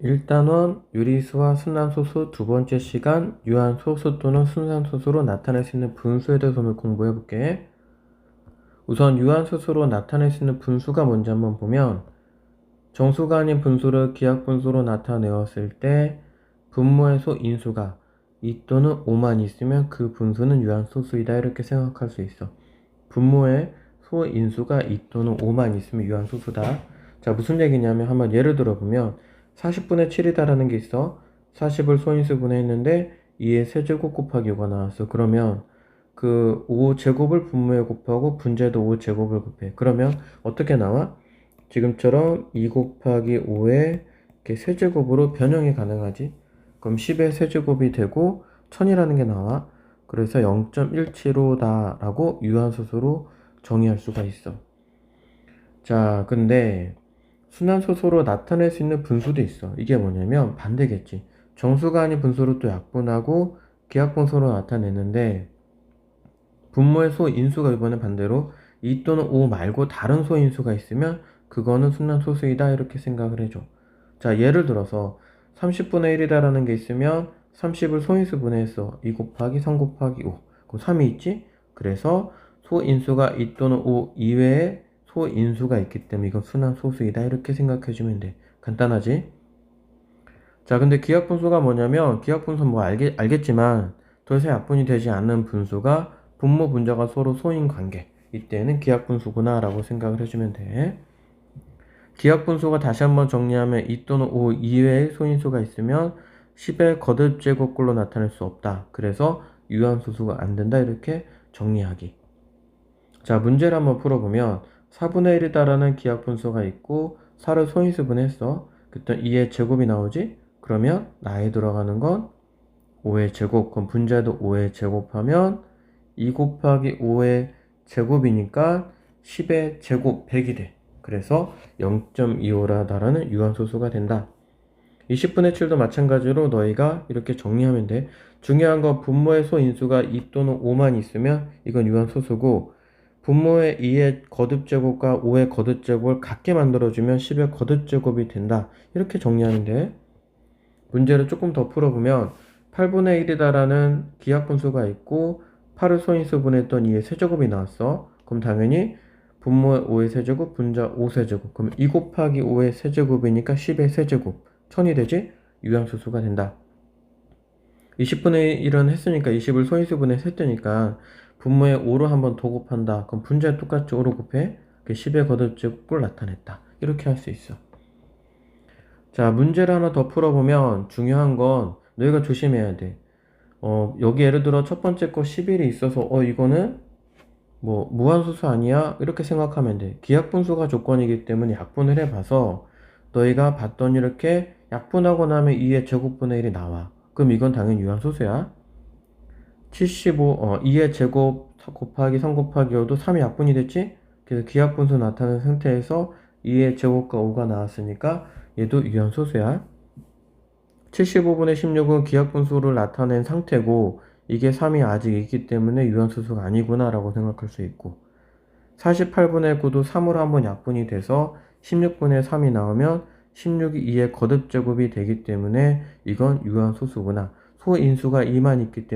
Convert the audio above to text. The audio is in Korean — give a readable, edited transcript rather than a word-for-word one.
1단원 유리수와 순환소수 두 번째 시간 유한소수 또는 순환소수로 나타낼 수 있는 분수에 대해서 오늘 공부해 볼게. 우선 유한소수로 나타낼 수 있는 분수가 뭔지 한번 보면 정수가 아닌 분수를 기하분수로 나타내었을 때 분모의 소 인수가 2 또는 5만 있으면 그 분수는 유한소수이다 이렇게 생각할 수 있어. 분모의 소 인수가 2 또는 5만 있으면 유한소수다. 자, 무슨 얘기냐면 한번 예를 들어보면 40분의 7이다라는 게 있어. 40을 소인수분해 했는데 2의 세제곱 곱하기 5가 나왔어. 그러면 그 5제곱을 분모에 곱하고 분자에도 5제곱을 곱해. 그러면 어떻게 나와? 지금처럼 2 곱하기 5의 세제곱으로 변형이 가능하지. 그럼 10의 세제곱이 되고 1000이라는 게 나와. 그래서 0.175다 라고 유한소수로 정의할 수가 있어. 자, 근데 순환소수로 나타낼 수 있는 분수도 있어. 이게 뭐냐면 반대겠지. 정수가 아닌 분수로 또 약분하고 기하분수로 나타내는데 분모의 소인수가 이번에 반대로 2 또는 5 말고 다른 소인수가 있으면 그거는 순환소수이다 이렇게 생각을 해줘. 자, 예를 들어서 30분의 1이다 라는 게 있으면 30을 소인수 분해했어. 2 곱하기 3 곱하기 5. 그럼 3이 있지? 그래서 소인수가 2 또는 5 이외에 소인수가 있기 때문에 이건 순환소수이다 이렇게 생각해주면 돼. 간단하지? 자, 근데 기하분수가 뭐냐면 기하분수 뭐 알겠지만 더 이상 약분이 되지 않는 분수가 분모 분자가 서로 소인 관계, 이때는 기하분수구나 라고 생각을 해주면 돼. 기하분수가 다시 한번 정리하면 2 또는 5 이외의 소인수가 있으면 10의 거듭제곱꼴로 나타낼 수 없다. 그래서 유한소수가 안 된다 이렇게 정리하기. 자, 문제를 한번 풀어보면 4분의 1이다라는 기하분수가 있고 4를 소인수분했어. 그때 2의 제곱이 나오지? 그러면 나에 들어가는 건 5의 제곱. 그럼 분자에도 5의 제곱하면 2 곱하기 5의 제곱이니까 10의 제곱 100이 돼. 그래서 0.25라다라는 유한소수가 된다. 20분의 7도 마찬가지로 너희가 이렇게 정리하면 돼. 중요한 건 분모의 소인수가 2 또는 5만 있으면 이건 유한소수고 분모의 2의 거듭제곱과 5의 거듭제곱을 같게 만들어주면 10의 거듭제곱이 된다. 이렇게 정리하면 돼. 문제를 조금 더 풀어보면 8분의 1이다라는 기하분수가 있고 8을 소인수분했던 2의 세제곱이 나왔어. 그럼 당연히 분모의 5의 세제곱, 분자 5세제곱. 그럼 2 곱하기 5의 세제곱이니까 10의 세제곱. 1000이 되지? 유한소수가 된다. 20분의 1은 했으니까 20을 소인수분해서 했으니까 분모에 5로 한번 더 곱한다. 그럼 분자에 똑같이 5로 곱해. 10의 거듭제곱을 나타냈다. 이렇게 할 수 있어. 자, 문제를 하나 더 풀어보면 중요한 건 너희가 조심해야 돼. 여기 예를 들어 첫 번째 거 11이 있어서 이거는 뭐 무한소수 아니야? 이렇게 생각하면 돼. 기하분수가 조건이기 때문에 약분을 해봐서 너희가 봤더니 이렇게 약분하고 나면 2의 제곱분의 1이 나와. 그럼 이건 당연히 유한소수야. 2의 제곱 곱하기 3 곱하기 5도 3이 약분이 됐지? 그래서 기하분수 나타낸 상태에서 2의 제곱과 5가 나왔으니까 얘도 유한소수야. 75분의 16은 기하분수를 나타낸 상태고 이게 3이 아직 있기 때문에 유한소수가 아니구나 라고 생각할 수 있고 48분의 9도 3으로 한번 약분이 돼서 16분의 3이 나오면 16이 2의 거듭제곱이 되기 때문에 이건 유한소수구나. 소인수가 2만 있기 때문에